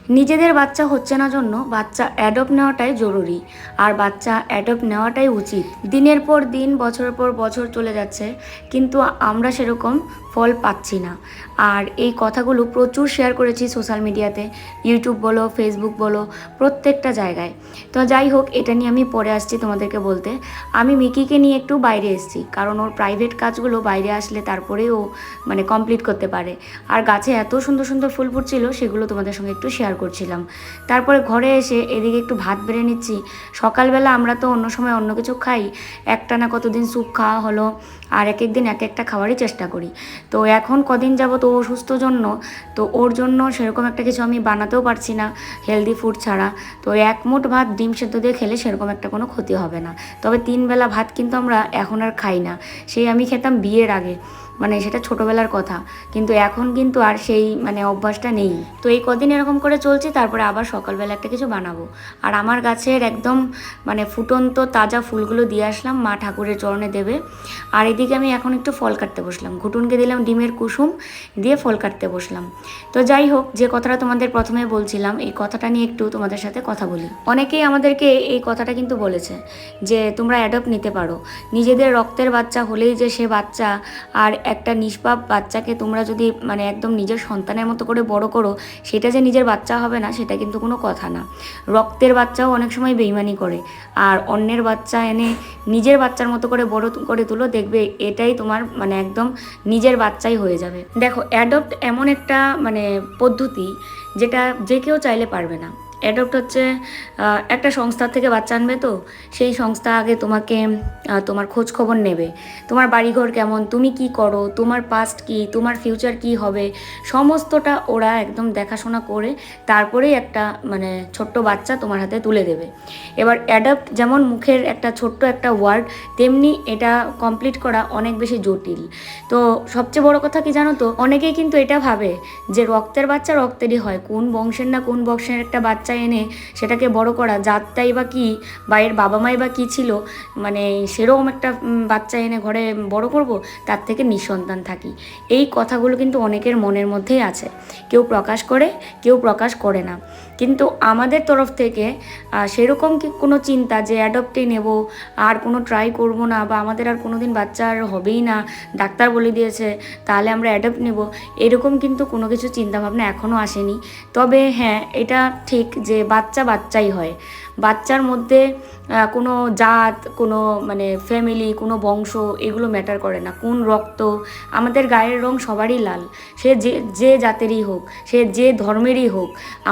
নিজেদের বাচ্চা হচ্ছে না জন্য বাচ্চা অ্যাডপ্ট নেওয়াটাই জরুরি, আর বাচ্চা অ্যাডপ্ট নেওয়াটাই উচিত। দিনের পর দিন, বছরের পর বছর চলে যাচ্ছে, কিন্তু আমরা সেরকম ফল পাচ্ছি না। আর এই কথাগুলো প্রচুর শেয়ার করেছি সোশ্যাল মিডিয়াতে, ইউটিউব বলো, ফেসবুক বলো, প্রত্যেকটা জায়গায়। তো যাই হোক, এটা নিয়ে আমি পরে আসছি তোমাদেরকে বলতে। আমি মিকিকে নিয়ে একটু বাইরে এসেছি, কারণ ওর প্রাইভেট কাজগুলো বাইরে আসলে তারপরে ও মানে কমপ্লিট করতে পারে। আর গাছে এত সুন্দর সুন্দর ফুল ফুটছিল, সেগুলো তোমাদের সঙ্গে একটু শেয়ার করছিলাম। তারপরে ঘরে এসে এদিকে একটু ভাত বেড়ে নিচ্ছি। সকালবেলা আমরা তো অন্য সময় অন্য কিছু খাই, একটা না কতদিন স্যুপ খাওয়া হলো, আর এক একদিন এক একটা খাওয়ারই চেষ্টা করি। তো এখন কদিন যাব তো অসুস্থ জন্য, তো ওর জন্য সেরকম একটা কিছু আমি বানাতেও পারছি না হেলদি ফুড ছাড়া। তো এক মুঠ ভাত ডিম সেদ্ধ দিয়ে খেলে সেরকম একটা কোনো ক্ষতি হবে না। তবে 3 বেলা ভাত কিন্তু আমরা এখন আর খাই না। সেই আমি খেতাম বিয়ের আগে, মানে সেটা ছোটোবেলার কথা, কিন্তু এখন কিন্তু আর সেই মানে অভ্যাসটা নেই। তো এই কদিন এরকম করে চলছে, তারপরে আবার সকালবেলা একটা কিছু বানাবো। আর আমার গাছের একদম মানে ফুটন্ত তাজা ফুলগুলো দিয়ে আসলাম, মা ঠাকুরের চরণে দেবে। আর এদিকে আমি এখন একটু ফল কাটতে বসলাম, ঘুটুনকে দিলাম ডিমের কুসুম দিয়ে ফল কাটতে বসলাম। তো যাই হোক, যে কথাটা তোমাদের প্রথমে বলছিলাম, এই কথাটা নিয়ে একটু তোমাদের সাথে কথা বলি। অনেকেই আমাদেরকে এই কথাটা কিন্তু বলেছে যে তোমরা অ্যাডপ্ট নিতে পারো, নিজেদের রক্তের বাচ্চা হলেই যে সে বাচ্চা, আর একটা নিষ্পাপ বাচ্চাকে তোমরা যদি মানে একদম নিজের সন্তানের মতো করে বড় করো, সেটা যে নিজের বাচ্চা হবে না সেটা কিন্তু কোনো কথা না। রক্তের বাচ্চাও অনেক সময় বেইমানি করে, আর অন্যের বাচ্চা এনে নিজের বাচ্চার মতো করে বড় করে তুলো, দেখবে এটাই তোমার মানে একদম নিজের বাচ্চাই হয়ে যাবে। দেখো, অ্যাডপ্ট এমন একটা মানে পদ্ধতি যেটা যে কেউ চাইলে পারবে না। অ্যাডপ্ট হচ্ছে একটা সংস্থা থেকে বাচ্চা আনবে, তো সেই সংস্থা আগে তোমাকে তোমার খোঁজ খবর নেবে, তোমার বাড়িঘর কেমন, তুমি কি করো, তোমার পাস্ট কি, তোমার ফিউচার কি হবে, সমস্তটা ওরা একদম দেখাশোনা করে তারপরেই একটা মানে ছোট্ট বাচ্চা তোমার হাতে তুলে দেবে। এবার অ্যাডপ্ট যেমন মুখের একটা ছোট্ট একটা ওয়ার্ড, তেমনি এটা কমপ্লিট করা অনেক বেশি জটিল। তো সবচেয়ে বড় কথা কি জানো তো, অনেকেই কিন্তু এটা ভাবে যে রক্তের বাচ্চা রক্তেরই হয়, কোন বংশের না কোন বংশের একটা বাচ্চা এনে সেটাকে বড় করা, জাতটাই বা কী, বা এর বাবা মাই বা কী ছিল, মানে সেরকম একটা বাচ্চা এনে ঘরে বড় করব, তার থেকে নিঃসন্তান থাকি। এই কথাগুলো কিন্তু অনেকের মনের মধ্যেই আছে, কেউ প্রকাশ করে কেউ প্রকাশ করে না। কিন্তু আমাদের তরফ থেকে সেরকম কি কোনো চিন্তা যে অ্যাডপ্টই নেব, আর কোনো ট্রাই করব না, বা আমাদের আর কোনো দিন বাচ্চা আর হবেই না, ডাক্তার বলে দিয়েছে তাহলে আমরা অ্যাডপ্ট নেব, এরকম কিন্তু কোনো কিছু চিন্তাভাবনা এখনও আসেনি। তবে হ্যাঁ, এটা ঠিক যে বাচ্চা বাচ্চাই হয়, বাচ্চার মধ্যে কোনো জাত, কোনো মানে ফ্যামিলি, কোনো বংশ, এগুলো ম্যাটার করে না, কোন রক্ত। আমাদের গায়ের রং সবারই লাল, সে যে যে জাতেরই হোক, সে যে ধর্মেরই হোক।